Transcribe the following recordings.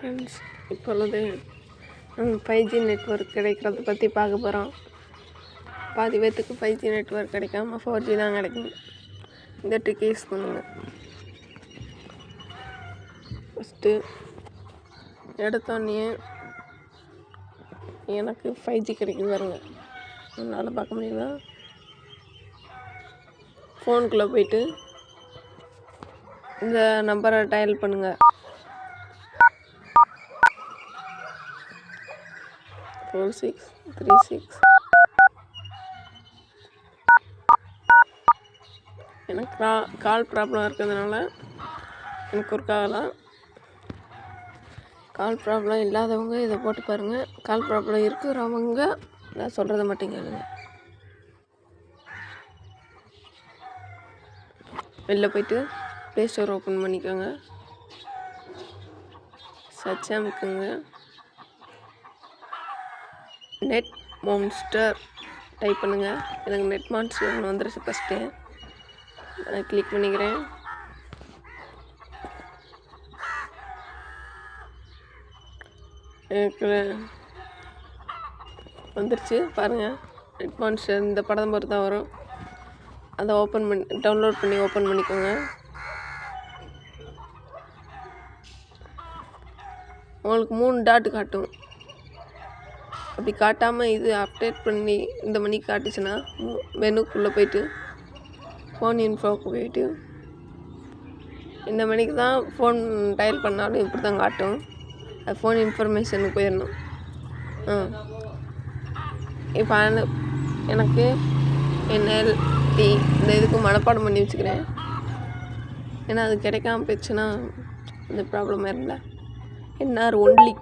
Friends, இப்பொழுது 5G network கிடைக்கிறத பற்றி பார்க்க போகிறோம். பாதி பேத்துக்கு 5G நெட்வொர்க் கிடைக்காம 4G தான் கிடைக்கும். இந்த ட்ரிக் யூஸ் பண்ணுங்கள். ஃபஸ்ட்டு எடுத்தோடனே எனக்கு 5G கிடைக்குது பாருங்க. என்னால் பார்க்க முடியுதா? ஃபோனுக்குள்ளே போயிட்டு இந்த நம்பரை டயல் பண்ணுங்கள். 4636. எனக்கு கால் ப்ராப்ளம் இருக்கிறதுனால எனக்கு ஒர்க் ஆகலாம். கால் ப்ராப்ளம் இல்லாதவங்க இதை போட்டு பாருங்கள். கால் ப்ராப்ளம் இருக்கிறவங்க நான் சொல்கிறத மட்டும் கேளுங்க. வெளில போயிட்டு ப்ளே ஸ்டோர் ஓப்பன் பண்ணிக்கோங்க. சர்ச் அமைக்குங்க. நெட் மான்ஸ்டர் டைப் பண்ணுங்கள். எனக்கு நெட் மான்ஸ்டர்னு வந்துருச்சு. ஃபஸ்ட்டு நான் கிளிக் பண்ணிக்கிறேன். எனக்கு வந்துருச்சு பாருங்கள். நெட் மான்ஸ்டர் இந்த படம் பொறுத்து தான் வரும். அதை டவுன்லோட் பண்ணி ஓப்பன் பண்ணிக்கோங்க. உங்களுக்கு 3 டாட் காட்டும். அப்படி காட்டாமல் இது அப்டேட் பண்ணி இந்த மணி காட்டுச்சுன்னா மெனுக்குள்ளே போயிட்டு ஃபோன் இன்ஃபோக்கு போயிட்டு இந்த மணிக்கு தான் ஃபோன் டயல் பண்ணாலும் இப்படி தான் காட்டும். அது ஃபோன் இன்ஃபர்மேஷனுக்கு போயிடணும். இப்போ எனக்கு NLT இந்த இதுக்கு மனப்பாடம் பண்ணி வச்சுக்கிறேன். ஏன்னா அது கிடைக்காம போயிடுச்சுன்னா இந்த ப்ராப்ளம் இருந்தா NR ஒன்லி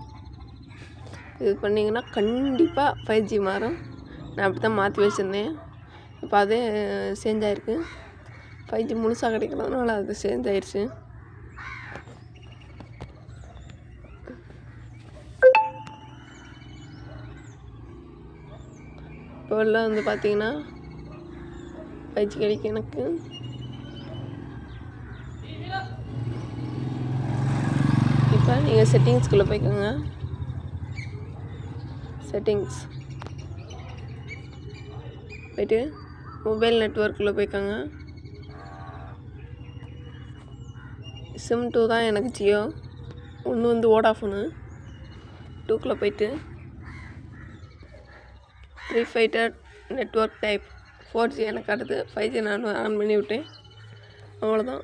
இது பண்ணிங்கன்னா கண்டிப்பாக 5G மாறும். நான் அப்படி தான் மாற்றி வச்சுருந்தேன். இப்போ அதே சேஞ்ச் ஆகிருக்கு. 5G முழுசாக கிடைக்கிறதுனால அது சேஞ்ச் ஆயிடுச்சு. இப்போ எல்லாம் வந்து பார்த்தீங்கன்னா 5G கிடைக்கும் எனக்கு. இப்போ நீங்கள் செட்டிங்ஸ்குள்ளே போய்க்கோங்க. செட்டிங்ஸ் போய்ட்டு மொபைல் நெட்வொர்க்கில் போய்க்கோங்க. சிம் 2 தான் எனக்கு ஜியோ, 1 வந்து வோடாஃபோனு. 2க்குள்ளே போய்ட்டு ப்ரீஃபைட்டட் நெட்வொர்க் டைப் 4G எனக்கு அடுத்து 5G நான் ஆன் பண்ணி விட்டேன். அவ்வளோதான்.